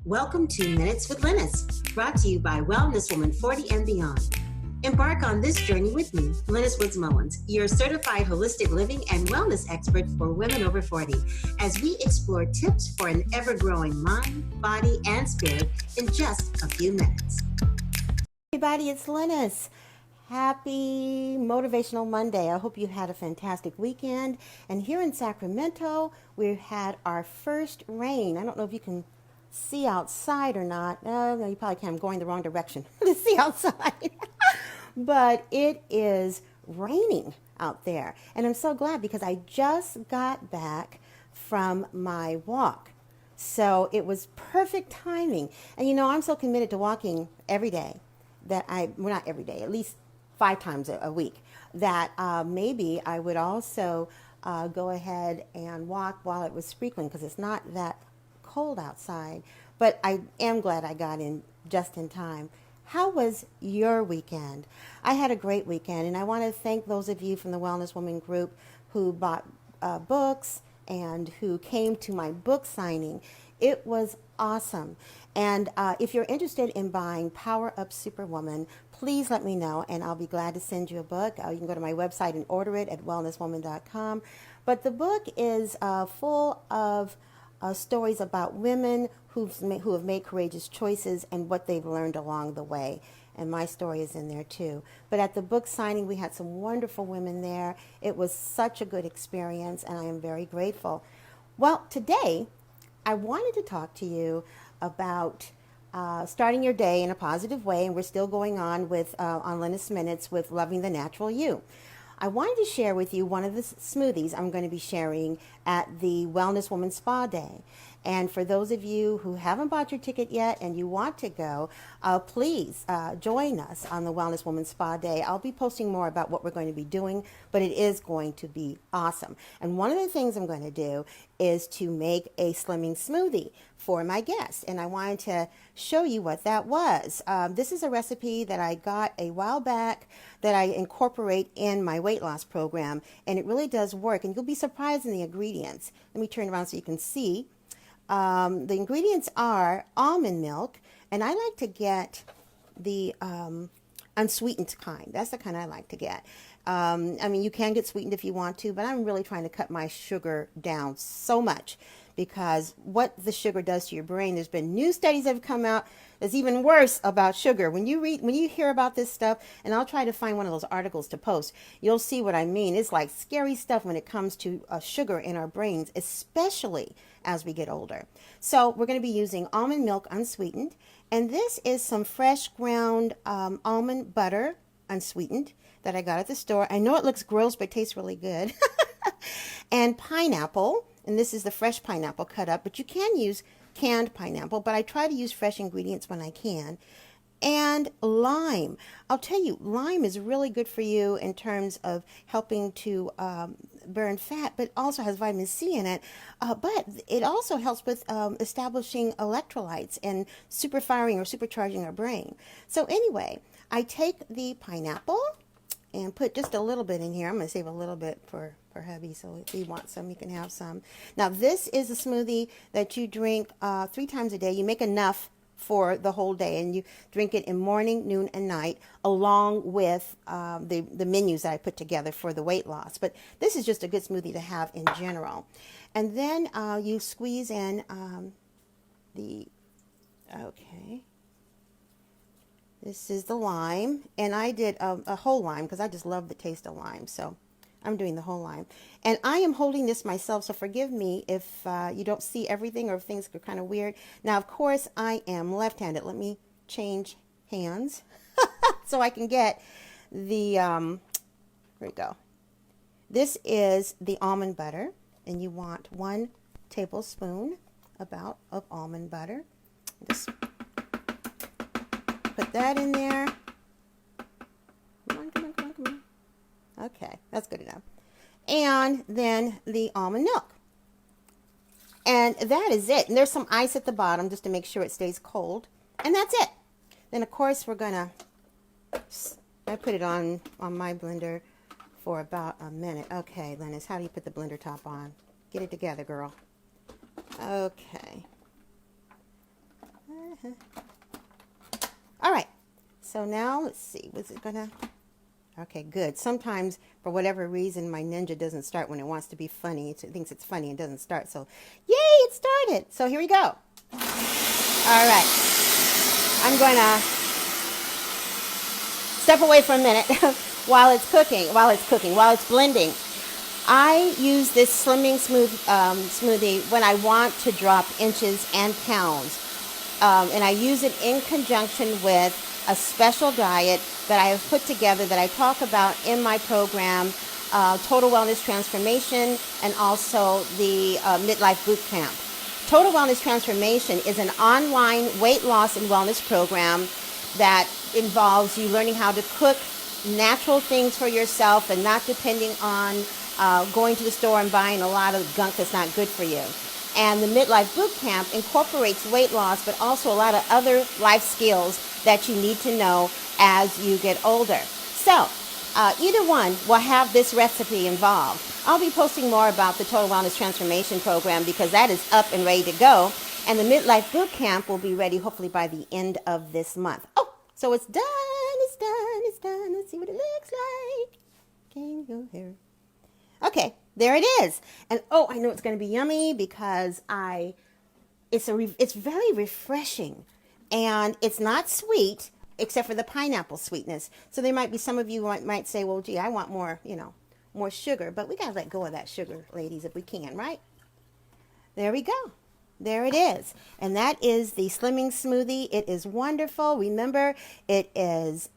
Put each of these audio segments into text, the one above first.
Welcome to Minutes with Lynnis, brought to you by Wellness Woman 40 and Beyond. Embark on this journey with me, Lynnis Mullins, your certified holistic living and wellness expert for women over 40, as we explore tips for an ever-growing mind, body, and spirit in just a few minutes. Everybody, it's Lynnis. Happy Motivational Monday. I hope you had a fantastic weekend. And here in Sacramento, we had our first rain. I don't know if you can see outside or not. No, you probably can. I'm going the wrong direction to see outside. But it is raining out there. And I'm so glad because I just got back from my walk. So it was perfect timing. And you know, I'm so committed to walking every day that well, not every day, at least 5 times a week, that maybe I would also go ahead and walk while it was sprinkling because it's not that cold outside. But I am glad I got in just in time. How was your weekend? I had a great weekend, and I want to thank those of you from the Wellness Woman group who bought books and who came to my book signing. It was awesome. And if you're interested in buying Power Up Superwoman, please let me know, and I'll be glad to send you a book. You can go to my website and order it at wellnesswoman.com. But the book is full of stories about women who have made courageous choices and what they've learned along the way. And my story is in there too. But at the book signing, we had some wonderful women there. It was such a good experience, and I am very grateful. Well, today, I wanted to talk to you about starting your day in a positive way, and we're still going on with on Lynnis Minutes with Loving the Natural You. I wanted to share with you one of the smoothies I'm going to be sharing at the Wellness Woman Spa Day. And for those of you who haven't bought your ticket yet and you want to go, please join us on the Wellness Woman Spa Day. I'll be posting more about what we're going to be doing, but it is going to be awesome. And one of the things I'm going to do is to make a slimming smoothie for my guests. And I wanted to show you what that was. This is a recipe that I got a while back that I incorporate in my weight loss program. And it really does work. And you'll be surprised in the ingredients. Let me turn around so you can see. The ingredients are almond milk, and I like to get the unsweetened kind. That's the kind I like to get. I mean, you can get sweetened if you want to, but I'm really trying to cut my sugar down so much because what the sugar does to your brain, there's been new studies that have come out that's even worse about sugar. When you hear about this stuff, and I'll try to find one of those articles to post, you'll see what I mean. It's like scary stuff when it comes to sugar in our brains, especially as we get older. So we're going to be using almond milk unsweetened, and this is some fresh ground almond butter unsweetened that I got at the store. I know it looks gross, but it tastes really good. And pineapple, and this is the fresh pineapple cut up, but you can use canned pineapple, but I try to use fresh ingredients when I can. And lime. I'll tell you, lime is really good for you in terms of helping to burn fat, but also has vitamin C in it. But it also helps with establishing electrolytes and superfiring or supercharging our brain. So anyway, I take the pineapple and put just a little bit in here. I'm going to save a little bit for hubby, so if you want some, you can have some. Now, this is a smoothie that you drink 3 times a day. You make enough for the whole day, and you drink it in morning, noon, and night, along with the menus that I put together for the weight loss. But this is just a good smoothie to have in general. And then you squeeze in okay. This is the lime, and I did a whole lime because I just love the taste of lime, so I'm doing the whole lime. And I am holding this myself, so forgive me if you don't see everything or if things are kind of weird. Now, of course, I am left-handed. Let me change hands so I can get the, here we go. This is the almond butter, and you want 1 tablespoon about of almond butter. Just put that in there. Come on, come on, come on, come on. Okay, that's good enough. And then the almond milk. And that is it. And there's some ice at the bottom just to make sure it stays cold. And that's it. Then, of course, we're going to, I put it on my blender for about a minute. Okay, Lynnis, how do you put the blender top on? Get it together, girl. Okay. All right. So now let's see. Was it gonna? Okay, good. Sometimes, for whatever reason, my Ninja doesn't start when it wants to be funny. It thinks it's funny and doesn't start. So, yay, it started. So here we go. All right. I'm going to step away for a minute while it's blending. I use this slimming smoothie when I want to drop inches and pounds. And I use it in conjunction with a special diet that I have put together that I talk about in my program, Total Wellness Transformation, and also the Midlife Boot Camp. Total Wellness Transformation is an online weight loss and wellness program that involves you learning how to cook natural things for yourself and not depending on going to the store and buying a lot of gunk that's not good for you. And the Midlife Boot Camp incorporates weight loss, but also a lot of other life skills that you need to know as you get older. So, either one will have this recipe involved. I'll be posting more about the Total Wellness Transformation Program because that is up and ready to go. And the Midlife Boot Camp will be ready hopefully by the end of this month. Oh, so it's done, it's done, it's done. Let's see what it looks like. Can you go here? Okay, there it is. And oh, I know it's going to be yummy because it's very refreshing. And it's not sweet except for the pineapple sweetness. So there might be some of you might say, well, gee, I want more, more sugar. But we got to let go of that sugar, ladies, if we can, right? There we go. There it is. And that is the slimming smoothie. It is wonderful. Remember, it is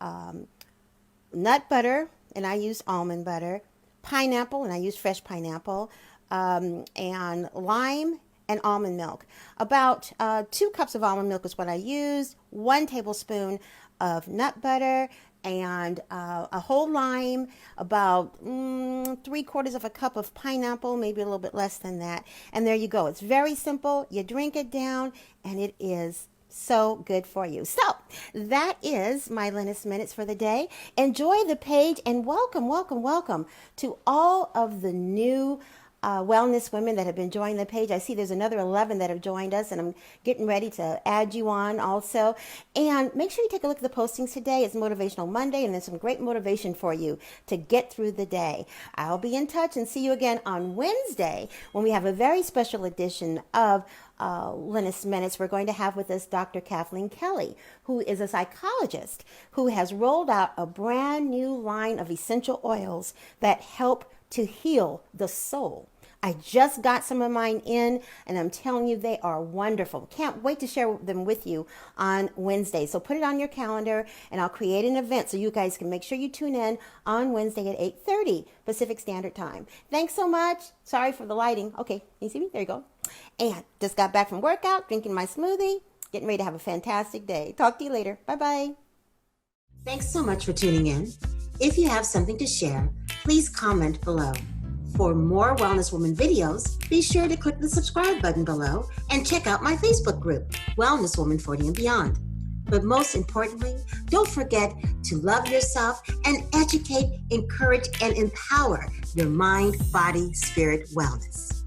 nut butter, and I use almond butter, pineapple, and I use fresh pineapple, and lime and almond milk. About 2 cups of almond milk is what I used, 1 tablespoon of nut butter, and a whole lime, about 3/4 of a cup of pineapple, maybe a little bit less than that. And there you go. It's very simple. You drink it down, and it is so good for you. So that is my Lynnis Minutes for the day. Enjoy the page, and welcome, welcome, welcome to all of the new wellness women that have been joining the page. I see there's another 11 that have joined us, and I'm getting ready to add you on also. And make sure you take a look at the postings today. It's Motivational Monday, and there's some great motivation for you to get through the day. I'll be in touch and see you again on Wednesday when we have a very special edition of Lynnis Minutes. We're going to have with us Dr. Kathleen Kelly, who is a psychologist who has rolled out a brand new line of essential oils that help to heal the soul. I just got some of mine in, and I'm telling you, they are wonderful. Can't wait to share them with you on Wednesday. So put it on your calendar, and I'll create an event so you guys can make sure you tune in on Wednesday at 8:30 Pacific Standard Time. Thanks so much. Sorry for the lighting. Okay, you see me? There you go. And just got back from workout, drinking my smoothie, getting ready to have a fantastic day. Talk to you later. Bye-bye. Thanks so much for tuning in. If you have something to share, please comment below. For more Wellness Woman videos, be sure to click the subscribe button below and check out my Facebook group, Wellness Woman 40 and Beyond. But most importantly, don't forget to love yourself and educate, encourage, and empower your mind, body, spirit wellness.